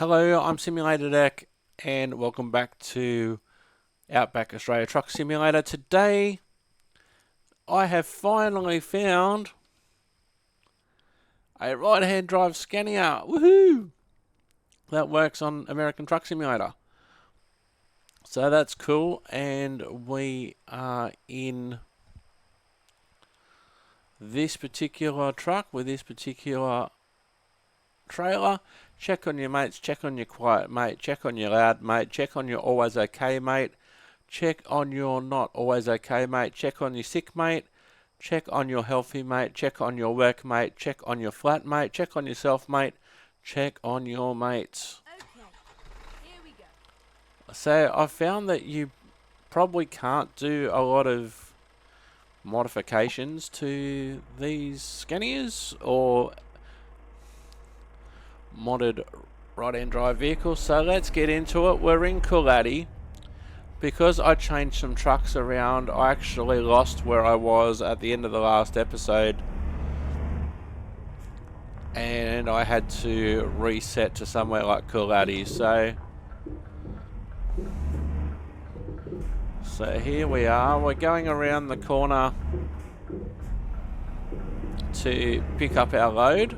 Hello, I'm Simulator Deck, and welcome back to Outback Australia Truck Simulator. Today, I have finally found a right-hand drive Scania. Woohoo! That works on American Truck Simulator. So that's cool, and we are in this particular truck with this particular trailer. Check on your mates, check on your quiet mate, check on your loud mate, check on your always okay mate, check on your not always okay mate, check on your sick mate, check on your healthy mate, check on your work mate, check on your flat mate, check on yourself mate, check on your mates. Okay, here we go. So I found that you probably can't do a lot of modifications to these Scanias or modded right-hand drive vehicles, so let's get into it. We're in Coolati. Because I changed some trucks around, I actually lost where I was at the end of the last episode, and I had to reset to somewhere like Coolati. So here we are. We're going around the corner to pick up our load.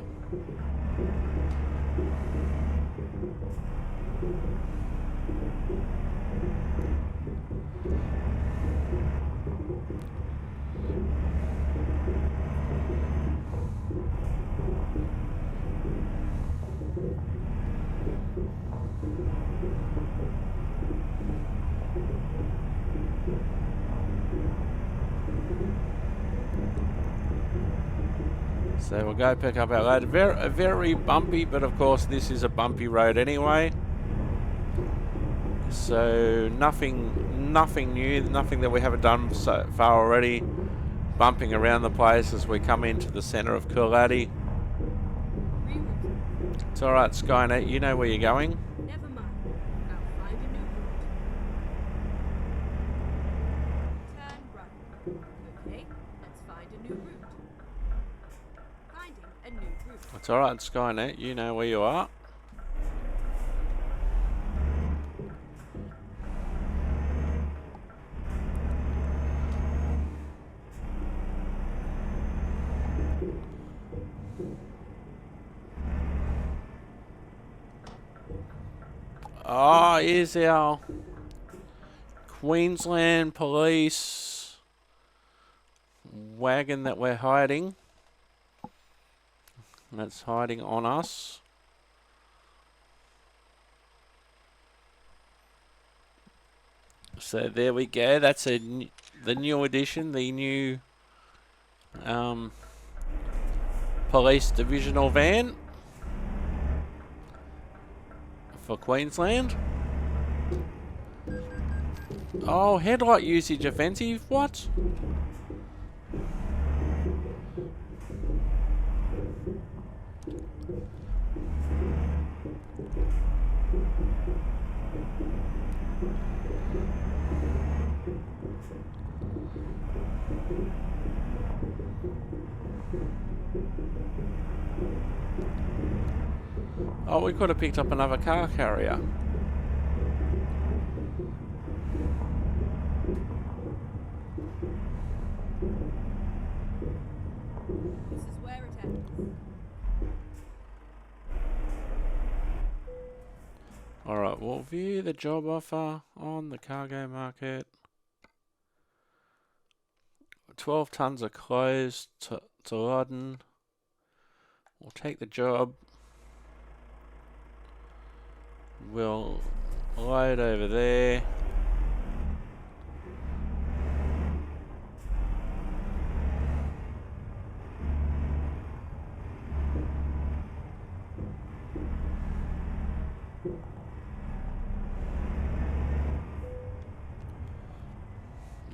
So we'll go pick up our load. Very bumpy, but of course this is a bumpy road anyway. So nothing new, nothing that we haven't done so far already. Bumping around the place as we come into the centre of Coolati. It's alright, Skynet, you know where you're going. Never mind. I'll find a new route. Turn right. Okay, let's find a new route. Finding a new route. It's alright, Skynet, you know where you are. Oh, here's our Queensland Police wagon that we're hiding. That's hiding on us. So there we go. That's the new addition, the new police divisional van for Queensland. Oh, headlight usage offensive. What? Oh, we could have picked up another car carrier. This is where it ends. Alright, we'll view the job offer on the cargo market. 12 tons are closed to Loddon. We'll take the job. We'll load over there.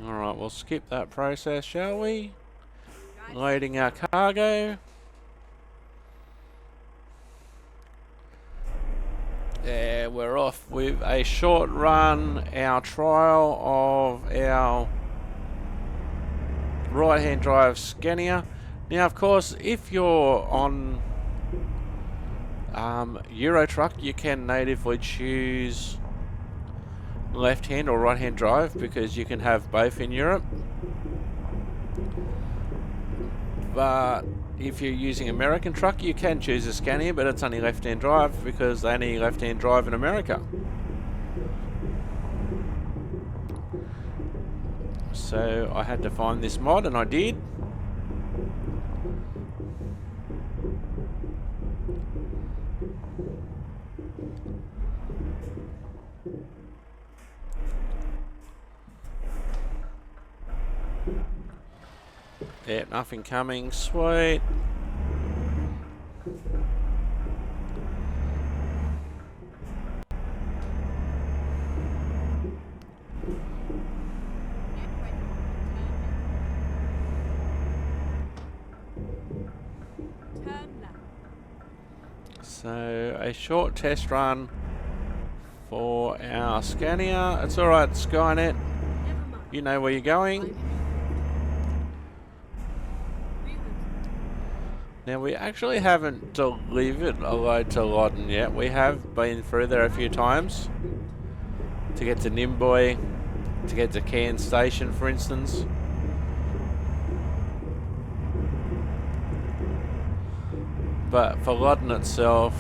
Alright, we'll skip that process, shall we? Loading our cargo. There, we're off with a short run, our trial of our right-hand drive Scania. Now, of course, if you're on Euro truck, you can natively choose left-hand or right-hand drive because you can have both in Europe. But if you're using American truck, you can choose a Scania, but it's only left-hand drive because they only left-hand drive in America. So I had to find this mod, and I did. Yeah, nothing coming. Sweet. So a short test run for our Scania. It's alright, Skynet. You know where you're going. Now we actually haven't delivered a load to Loddon yet. We have been through there a few times to get to Nimboy, to get to Cairns Station, for instance. But for Loddon itself,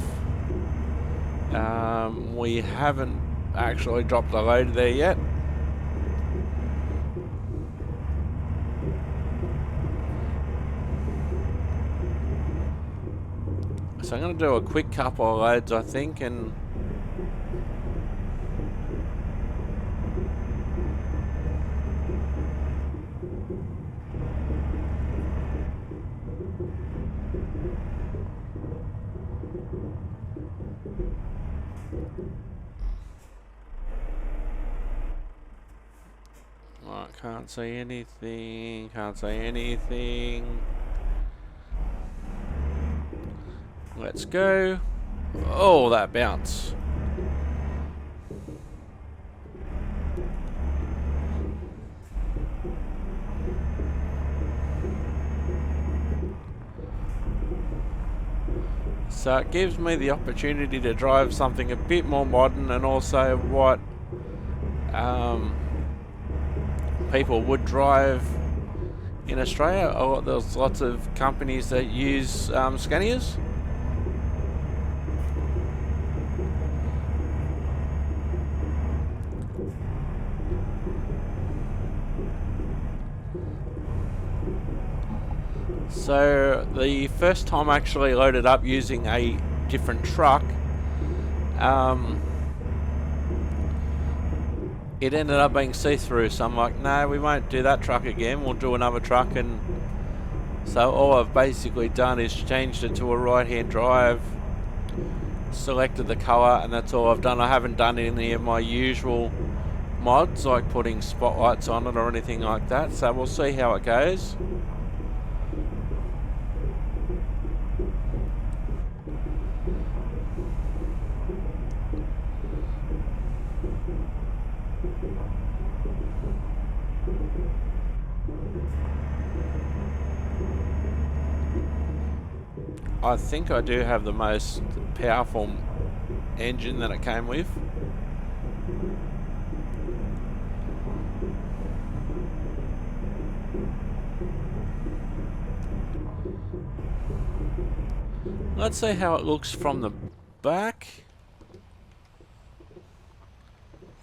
we haven't actually dropped a load there yet. So I'm going to do a quick couple of loads, I think, and I can't see anything, can't see anything. Let's go. Oh, that bounce. So it gives me the opportunity to drive something a bit more modern, and also what people would drive in Australia. There's lots of companies that use Scanias. So the first time I actually loaded up using a different truck, it ended up being see-through, so I'm like, no, we won't do that truck again, we'll do another truck. And so all I've basically done is changed it to a right-hand drive, selected the colour, and that's all I've done. I haven't done any of my usual mods like putting spotlights on it or anything like that, so we'll see how it goes. I think I do have the most powerful engine that it came with. Let's see how it looks from the back. You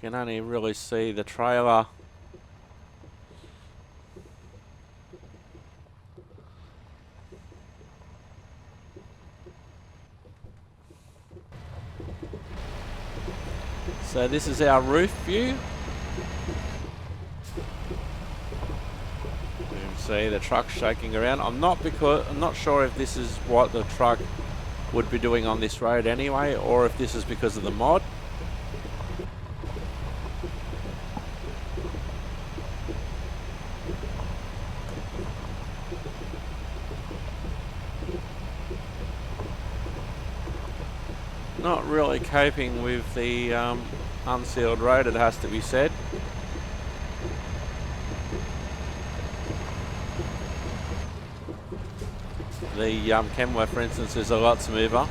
can only really see the trailer. So this is our roof view. You can see the truck shaking around. I'm not sure if this is what the truck would be doing on this road anyway, or if this is because of the mod. Not really coping with the unsealed road, it has to be said. The Kenworth, for instance, is a lot smoother.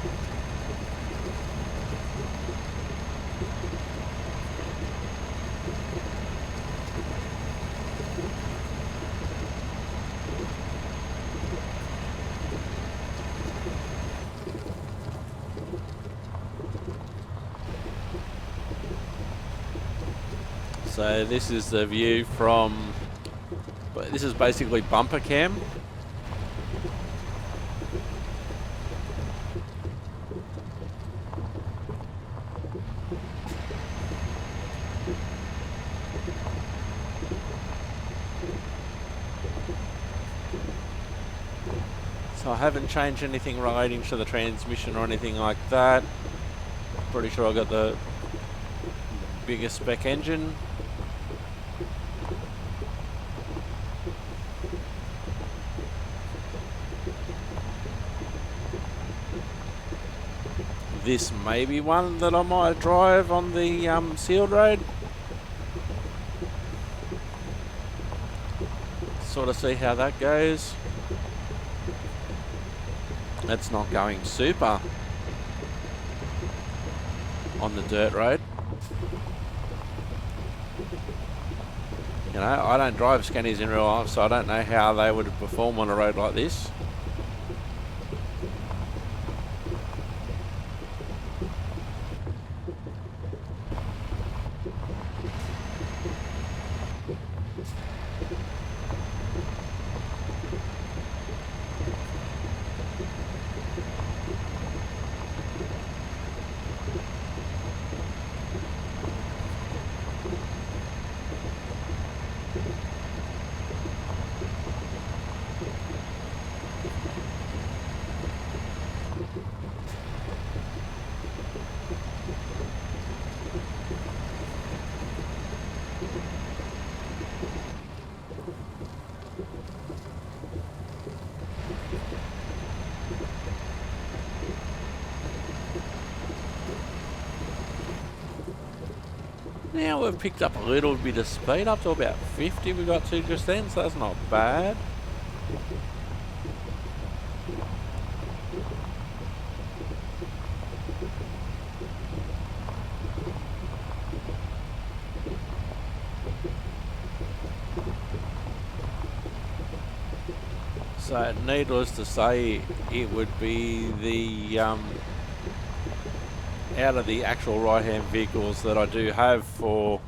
So this is the view from, this is basically bumper cam. So I haven't changed anything relating to the transmission or anything like that. Pretty sure I got the bigger spec engine. This may be one that I might drive on the sealed road. Sort of see how that goes. It's not going super on the dirt road. You know, I don't drive Scanias in real life, so I don't know how they would perform on a road like this. Now we've picked up a little bit of speed, up to about 50 we got to just then, so that's not bad. So needless to say, it would be the out of the actual right-hand vehicles that I do have for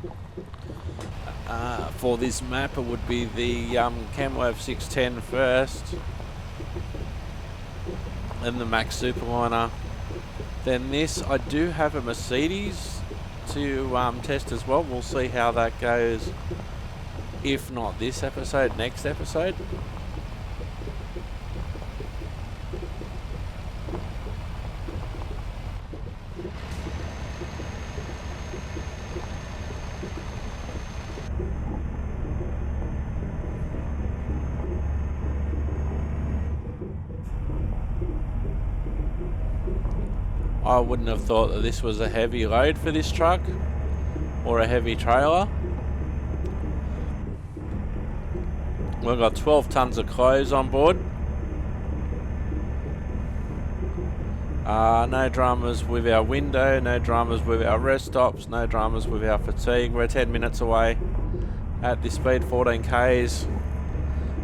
this map, it would be the Camwave 610 first, then the Max Superliner, then this. I do have a Mercedes to test as well. We'll see how that goes, if not this episode, next episode. I wouldn't have thought that this was a heavy load for this truck, or a heavy trailer. We've got 12 tons of clothes on board. No dramas with our window, no dramas with our rest stops, no dramas with our fatigue. We're 10 minutes away at this speed, 14 Ks.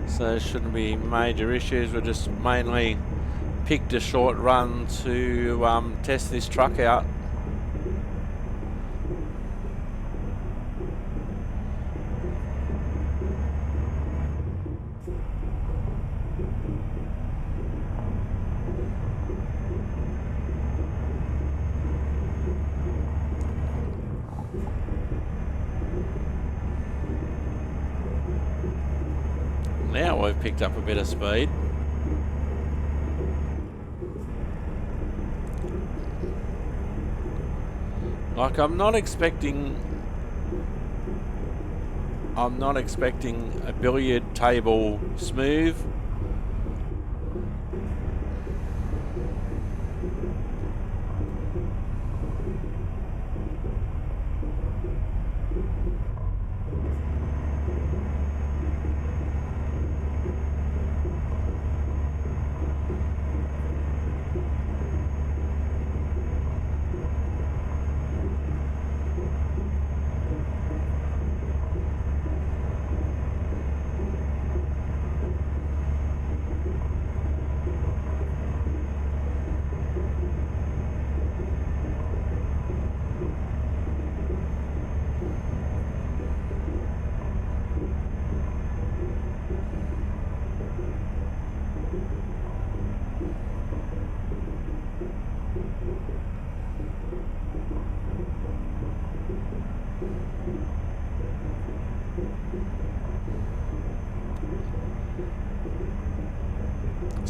So there shouldn't be major issues. We're just mainly picked a short run to test this truck out. Now we've picked up a bit of speed. Like, I'm not expecting a billiard table smooth.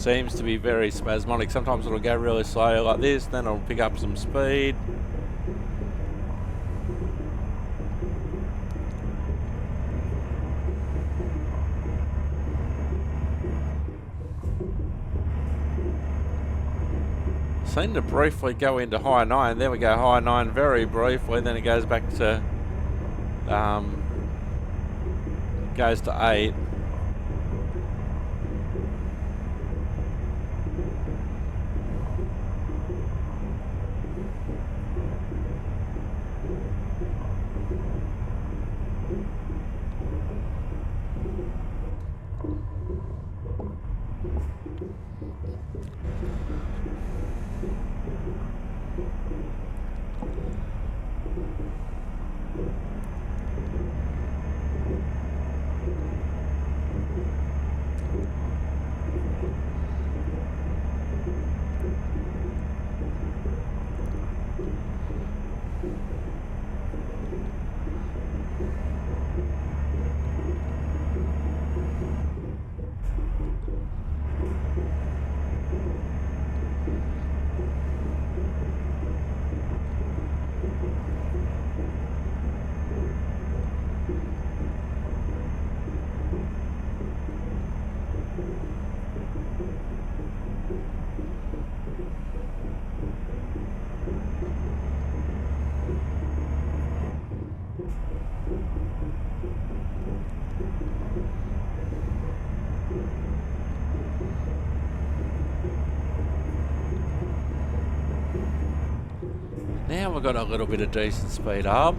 seems to be very spasmodic. Sometimes it'll go really slow like this, then it'll pick up some speed. Seemed to briefly go into high 9. There we go, high 9 very briefly, then it goes back to goes to 8. Now we've got a little bit of decent speed up.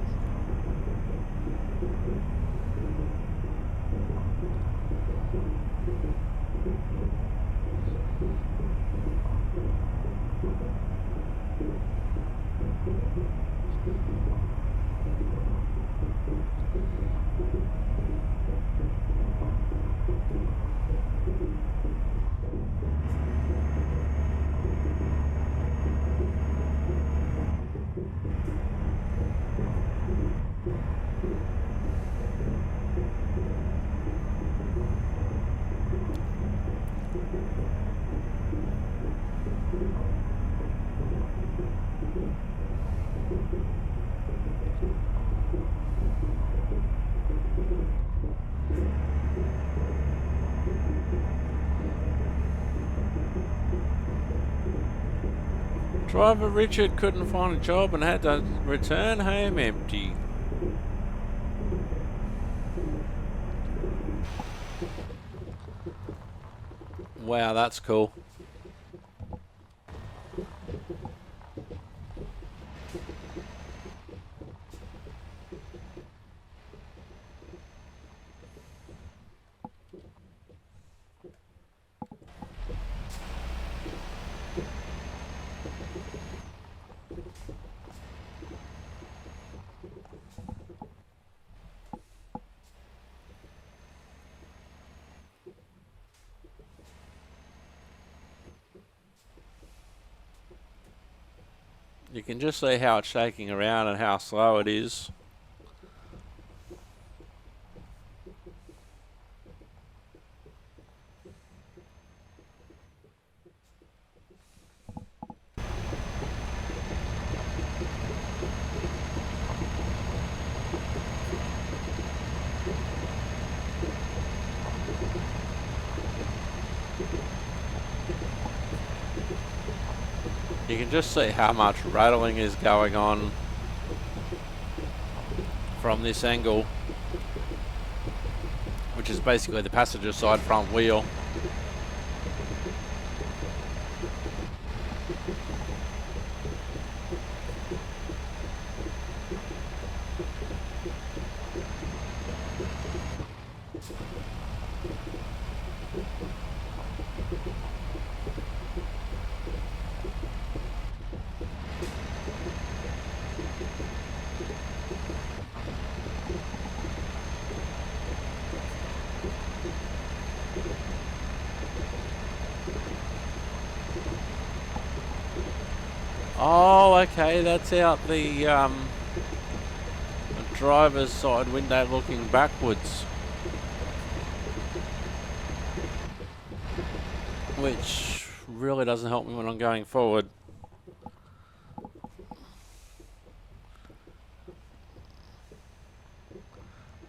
Driver Richard couldn't find a job and had to return home empty. Wow, that's cool. You can just see how it's shaking around and how slow it is. You can just see how much rattling is going on from this angle, which is basically the passenger side front wheel. Oh, okay, that's out the driver's side window looking backwards. which really doesn't help me when I'm going forward.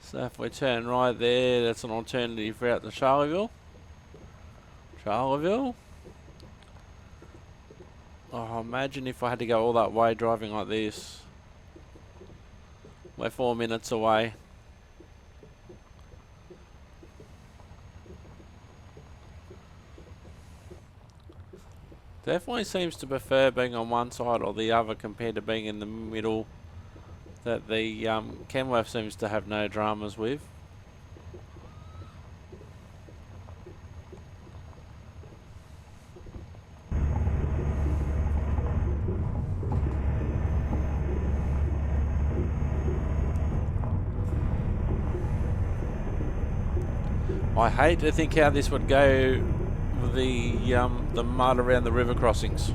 So if we turn right there, that's an alternative route to Charleville. Charleville. Oh, imagine if I had to go all that way driving like this. We're 4 minutes away. Definitely seems to prefer being on one side or the other compared to being in the middle, that the Kenworth seems to have no dramas with. I hate to think how this would go with the mud around the river crossings.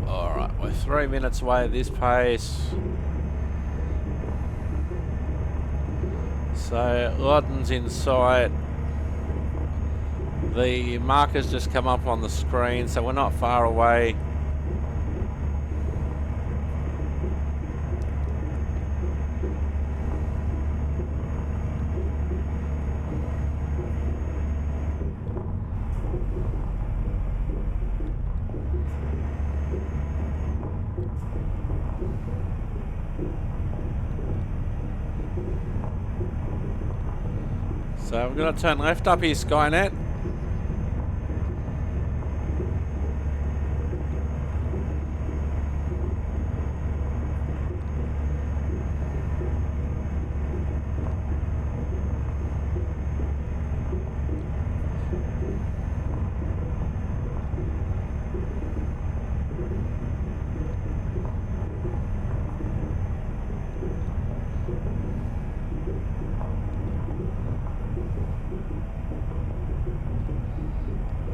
Alright, we're 3 minutes away at this pace. So, Loddon's in sight. The markers just come up on the screen, so we're not far away. So we're going to turn left up here, Skynet.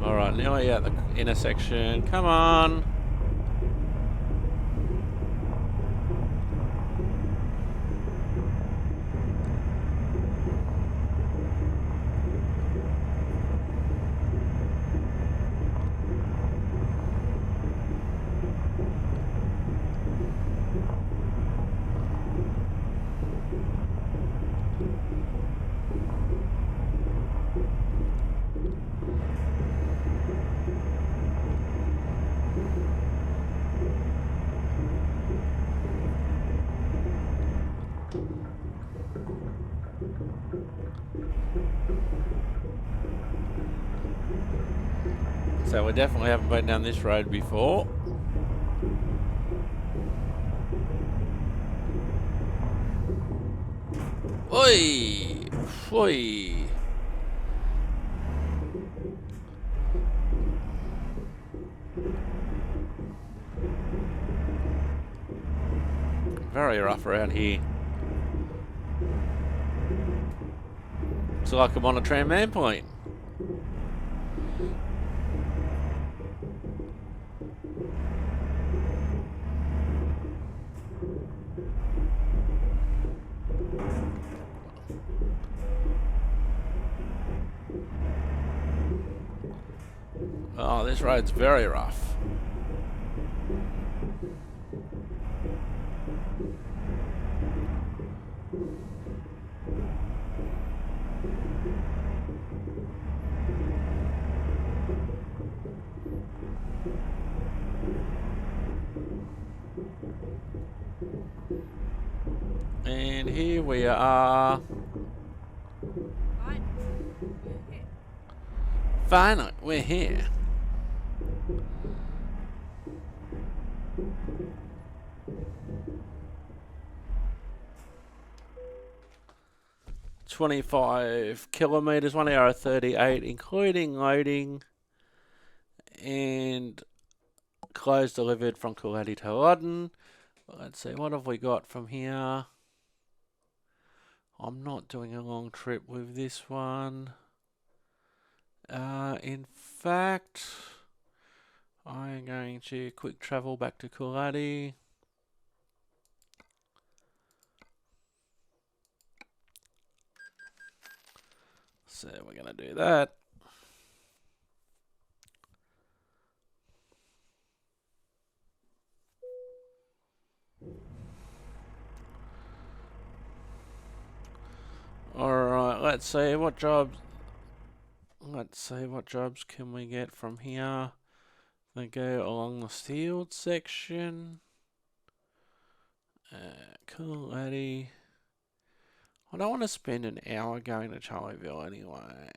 Alright, nearly at the intersection. Come on. So we definitely haven't been down this road before. Oi! Oi! Very rough around here. Looks like I'm on a tram man point. Oh, this road's very rough. And here we are. Fine. We're here. Finally, we're here. $25 kilometers, 1 hour 38, including loading and clothes delivered from Coolati to Loddon. Let's see, what have we got from here? I'm not doing a long trip with this one. In fact, I'm going to quick travel back to Coolati. So we're going to do that. Alright, let's see what jobs can we get from here. They go along the field section. Coolati. I don't want to spend an hour going to Charlieville anyway.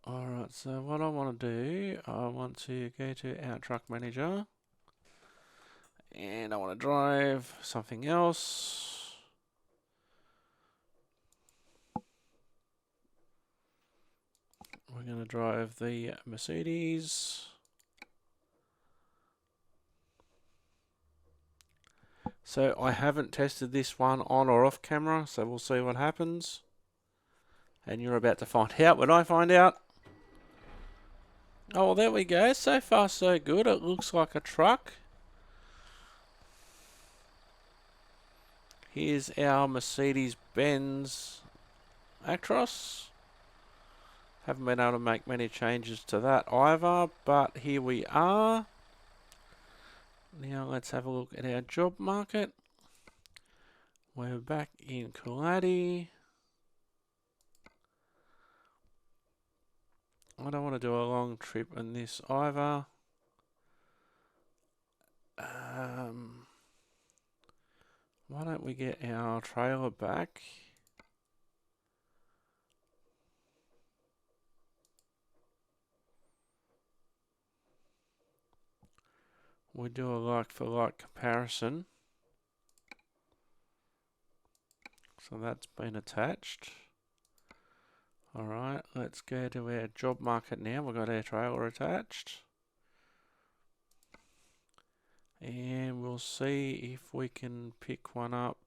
Alright, so what I want to do, I want to go to our truck manager. And I want to drive something else. We're going to drive the Mercedes. So I haven't tested this one on or off camera, so we'll see what happens. And you're about to find out when I find out. Oh, well, there we go. So far, so good. It looks like a truck. Here's our Mercedes Benz Actros. Haven't been able to make many changes to that either, but here we are. Now let's have a look at our job market. We're back in Coolati. I don't want to do a long trip on this either. Why don't we get our trailer back? We'll do a like for like comparison. So that's been attached. Alright, let's go to our job market now. We've got our trailer attached. And we'll see if we can pick one up.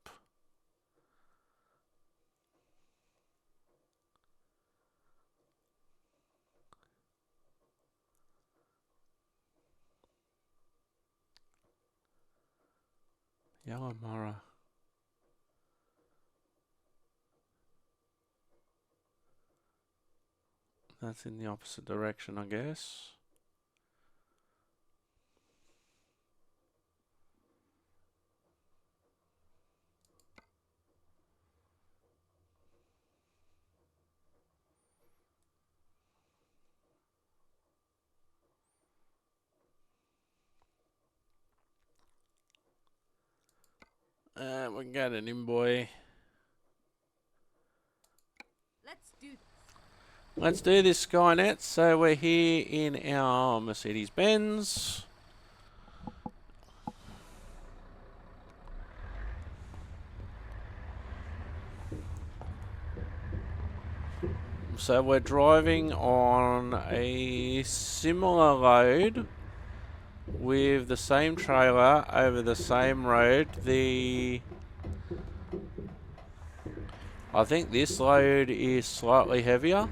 Yallamurra. That's in the opposite direction, I guess. We can get it in, boy. Let's do this. Let's do this, Skynet. So we're here in our Mercedes Benz. So we're driving on a similar load with the same trailer over the same road. I think this load is slightly heavier.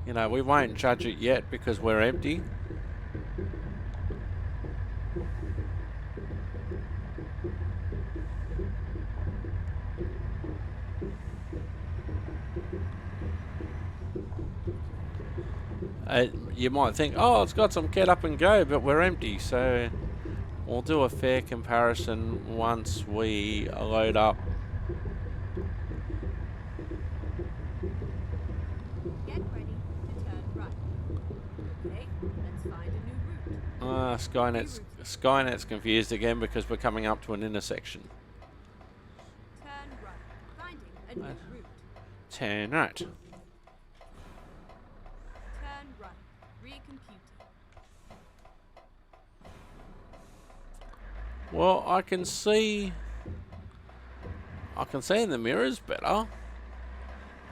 You know, we won't judge it yet because we're empty. You might think, oh, it's got some get up and go, but we're empty. So we'll do a fair comparison once we load up. Skynet's confused again because we're coming up to an intersection. Turn right. Finding a new route. Turn right. Turn right. Recomputing. Well, I can see in the mirrors better.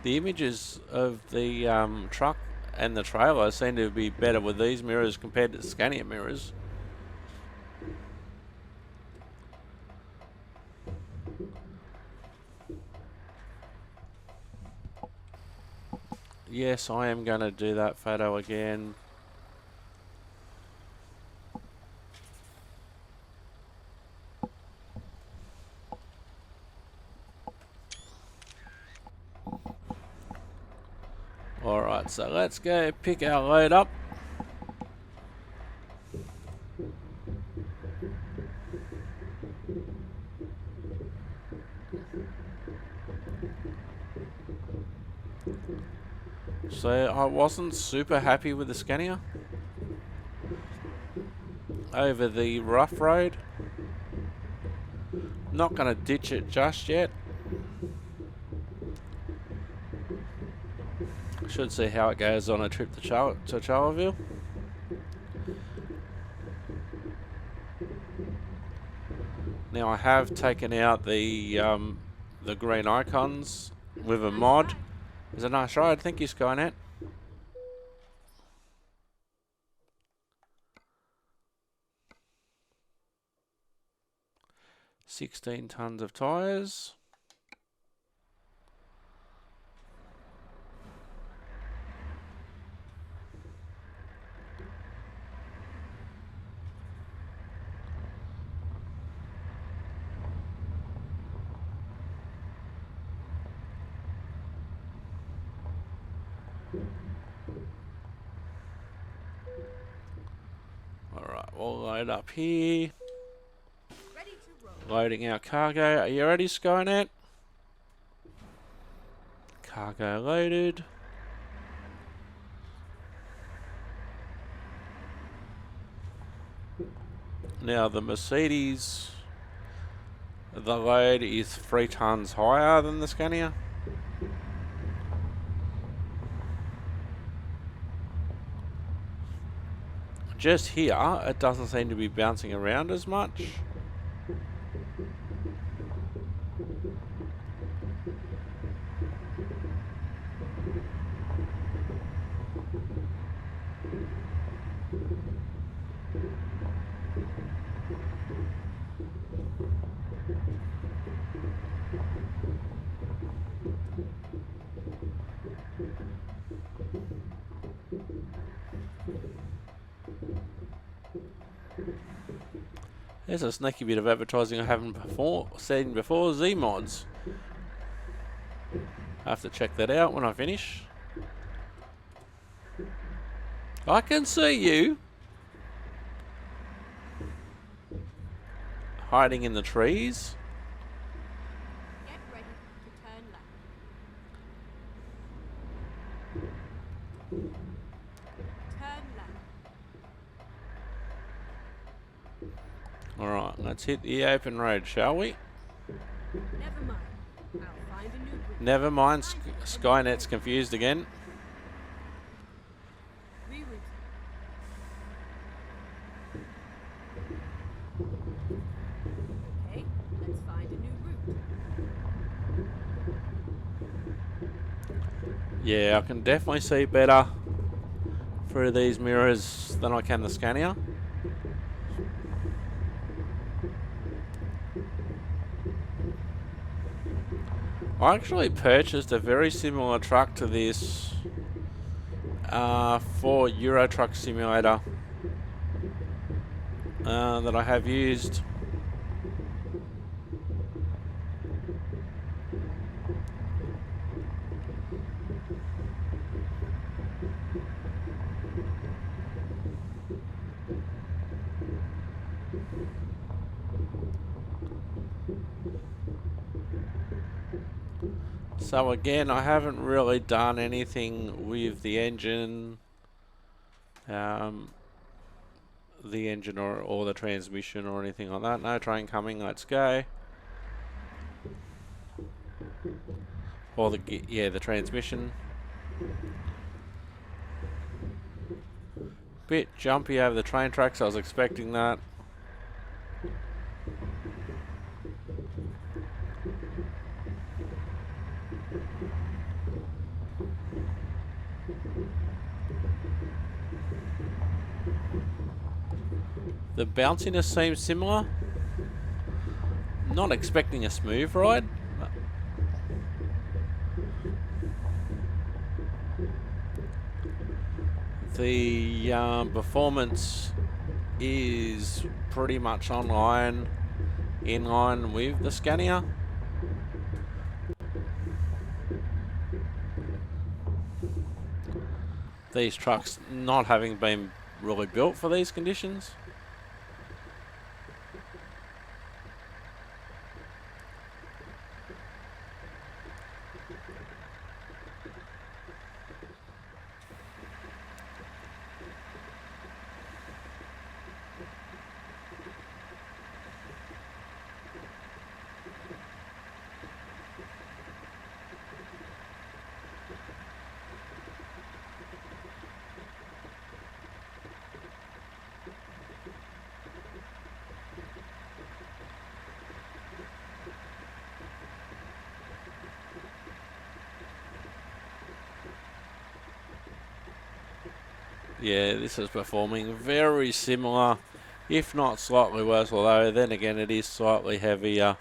The images of the truck and the trailer seem to be better with these mirrors compared to the Scania mirrors. Yes, I am going to do that photo again. Alright, so let's go pick our load up. So I wasn't super happy with the Scania over the rough road. Not going to ditch it just yet. Should see how it goes on a trip to Charleville. Now I have taken out the green icons with a mod. It's a nice ride. Thank you, Skynet. $16 tons of tyres. Alright, we'll load up here. Ready to roll. Loading our cargo. Are you ready, Skynet? Cargo loaded. Now the Mercedes, the load is 3 tons higher than the Scania. Just here, it doesn't seem to be bouncing around as much. There's a sneaky bit of advertising I haven't seen before, Z-Mods. I have to check that out when I finish. I can see you hiding in the trees. Get ready to turn left. Turn left. Alright, let's hit the open road, shall we? Never mind. I'll find a new route. Never mind, Skynet's confused again. Rerouting. Okay, let's find a new route. Yeah, I can definitely see better through these mirrors than I can the Scania. I actually purchased a very similar truck to this for Euro Truck Simulator that I have used. So again, I haven't really done anything with the engine, the the engine or the transmission or anything like that. No train coming. Let's go. Or the transmission. Bit jumpy over the train tracks. I was expecting that. The bounciness seems similar. Not expecting a smooth ride. The performance is pretty much in line with the Scania. These trucks not having been really built for these conditions. Yeah, this is performing very similar, if not slightly worse, although then again it is slightly heavier.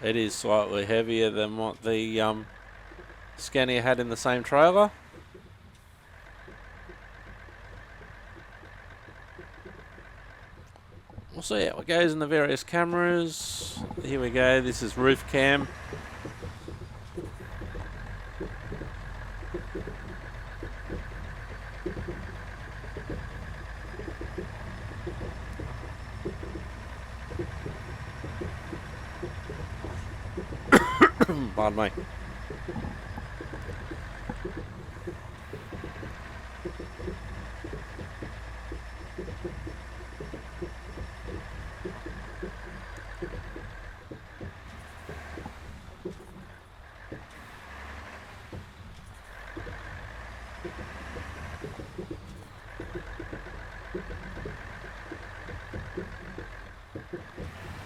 It is slightly heavier than what the Scania had in the same trailer. We'll see how it goes in the various cameras. Here we go, this is roof cam. Pardon me.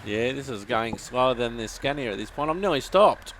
Yeah, this is going slower than the Scania at this point. I'm nearly stopped.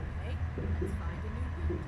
Okay, let's find a new route.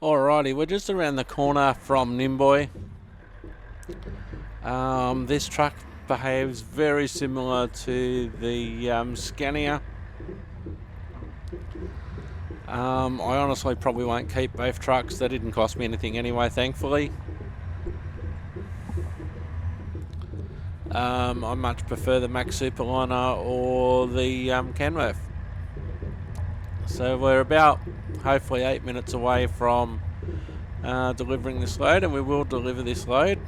Alrighty, we're just around the corner from Nimboy. This truck behaves very similar to the Scania. I honestly probably won't keep both trucks. They didn't cost me anything anyway, thankfully. I much prefer the Max Superliner or the Kenworth. So we're about hopefully 8 minutes away from delivering this load, and we will deliver this load.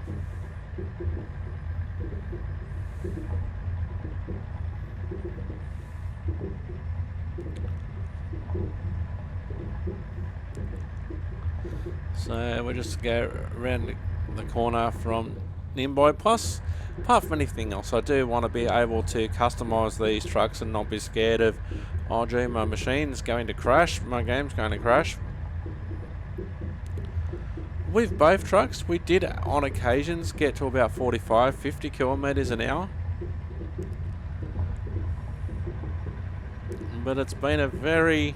So we'll just go around the corner from Nimboy. Plus, apart from anything else, I do want to be able to customise these trucks and not be scared of, oh gee, my machine's going to crash, my game's going to crash. With both trucks, we did on occasions get to about 45-50 kilometres an hour. But it's been a very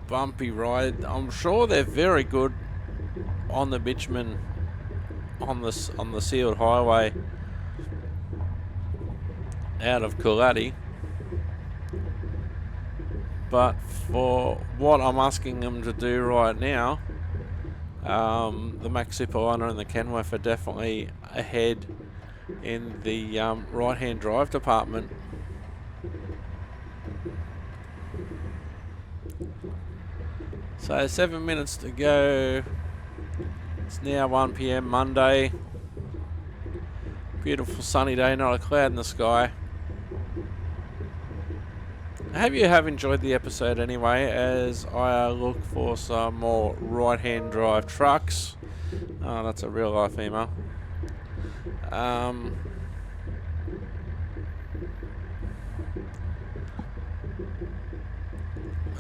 bumpy ride. I'm sure they're very good on the bitumen on the sealed highway out of Coolati, but for what I'm asking them to do right now, the Max Superliner and the Kenworth are definitely ahead in the right-hand drive department. So 7 minutes to go. It's now 1 PM Monday. Beautiful sunny day, not a cloud in the sky. I hope you have enjoyed the episode anyway, as I look for some more right-hand drive trucks. Oh, that's a real life email. As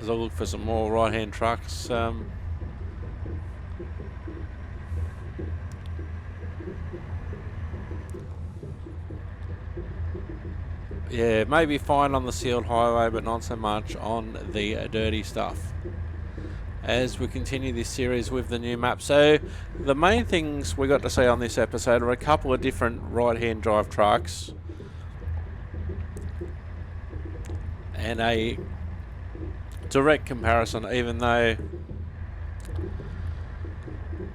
I look for some more right-hand trucks. Yeah, maybe fine on the sealed highway, but not so much on the dirty stuff, as we continue this series with the new map. So the main things we got to see on this episode are a couple of different right-hand drive trucks and a direct comparison, even though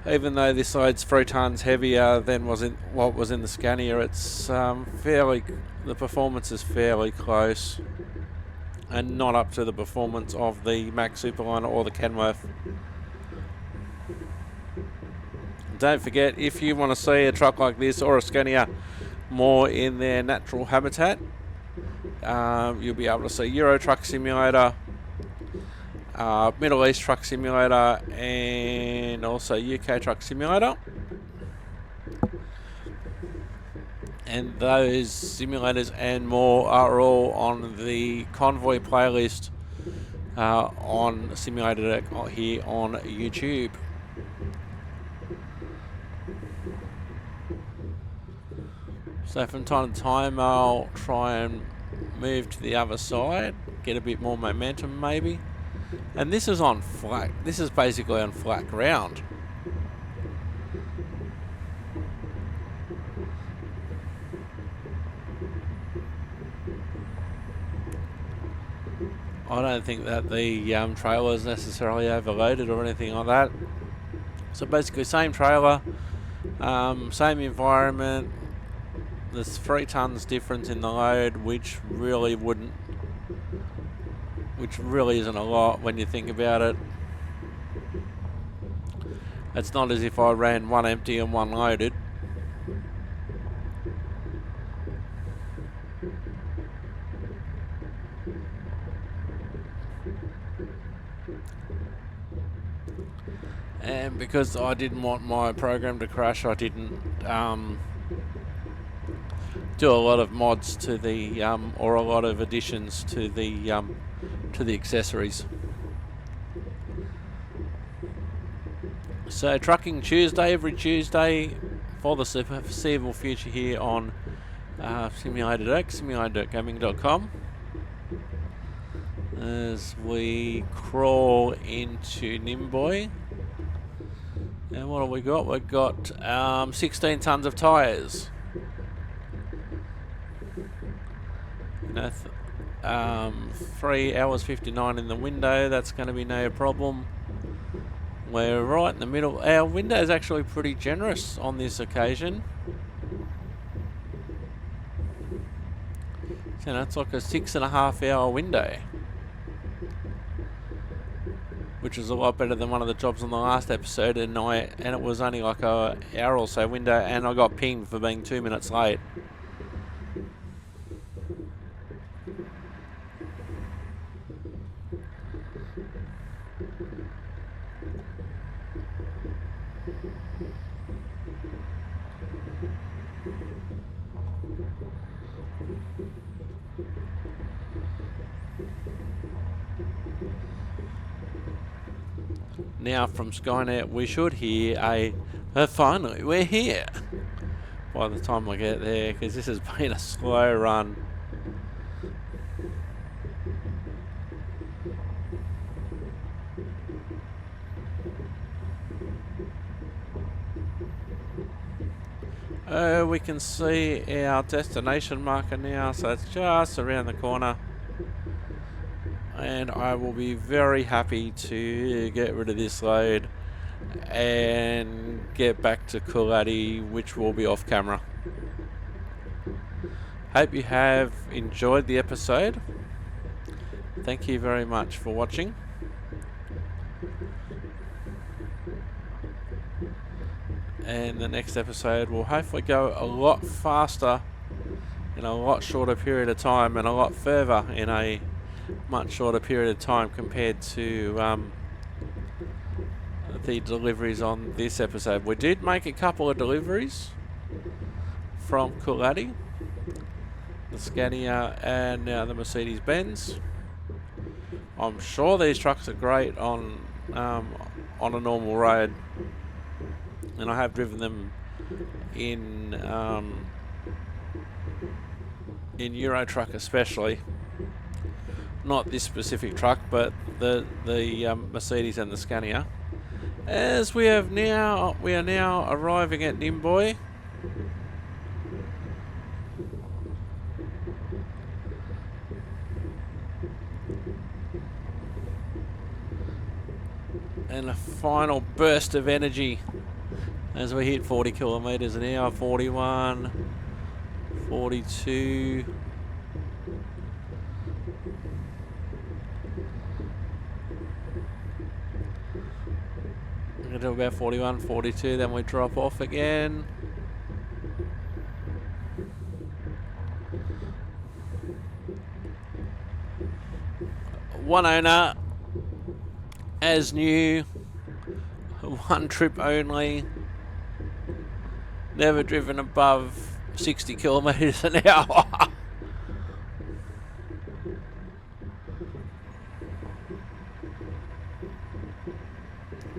Even though this load's 3 tonnes heavier than what was in the Scania, it's the performance is fairly close and not up to the performance of the Mack Superliner or the Kenworth. Don't forget, if you want to see a truck like this or a Scania more in their natural habitat, you'll be able to see Euro Truck Simulator, Middle East Truck Simulator, and also UK Truck Simulator. And those simulators and more are all on the Convoy playlist on Simulator Deck here on YouTube. So from time to time I'll try and move to the other side, get a bit more momentum maybe. And this is on flat, this is basically on flat ground. I don't think that the trailer is necessarily overloaded or anything like that. So basically same trailer, same environment. There's 3 tonnes difference in the load, which really isn't a lot when you think about it. It's not as if I ran one empty and one loaded. And because I didn't want my program to crash, I didn't do a lot of mods to the or a lot of additions to the accessories. So Trucking Tuesday, every Tuesday for the foreseeable future here on Simulator Deck, simulatorgaming.com. As we crawl into Nimboy. And what have we got? We've got 16 tonnes of tyres. 3 hours 59 in the window, that's going to be no problem. We're right in the middle. Our window is actually pretty generous on this occasion. So it's like a 6.5 hour window, which is a lot better than one of the jobs on the last episode, and it was only like an hour or so window, and I got pinged for being 2 minutes late. Now from Scania we should hear finally we're here by the time I get there, because this has been a slow run. We can see our destination marker now, so it's just around the corner. And I will be very happy to get rid of this load and get back to Coolati, which will be off camera. Hope you have enjoyed the episode. Thank you very much for watching. And the next episode will hopefully go a lot faster in a lot shorter period of time, and a lot further in a much shorter period of time compared to the deliveries on this episode. We did make a couple of deliveries from Coolati, the Scania and now the Mercedes Benz. I'm sure these trucks are great on a normal road, and I have driven them in Euro Truck especially. Not this specific truck, but the Mercedes and the Scania. As we are now arriving at Nimboy. And a final burst of energy as we hit 40 kilometres an hour. 41, 42. We're going to do about 41, 42, then we drop off again. One owner, as new, one trip only, never driven above 60 kilometres an hour.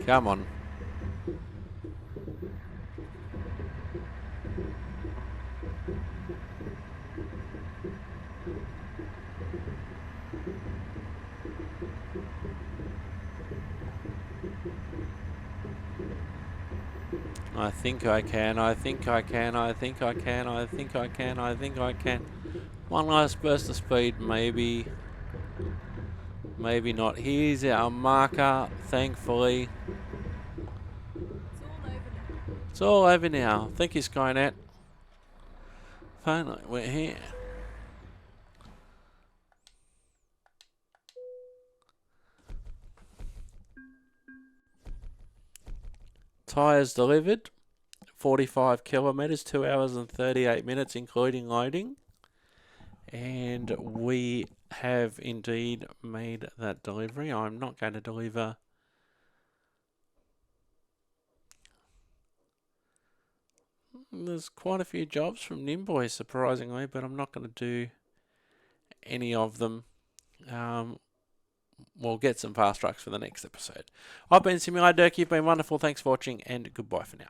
Come on. I think I can, I think I can, I think I can, I think I can, I think I can. One last burst of speed, maybe. Maybe not. Here's our marker, thankfully. It's all over now. Thank you, Skynet. Finally, we're here. Tyres delivered. 45 kilometres, 2 hours and 38 minutes, including loading. And we have indeed made that delivery. I'm not going to deliver. There's quite a few jobs from Nimboy, surprisingly, but I'm not going to do any of them. We'll get some fast tracks for the next episode. I've been Simulator Dirk. You've been wonderful. Thanks for watching, and goodbye for now.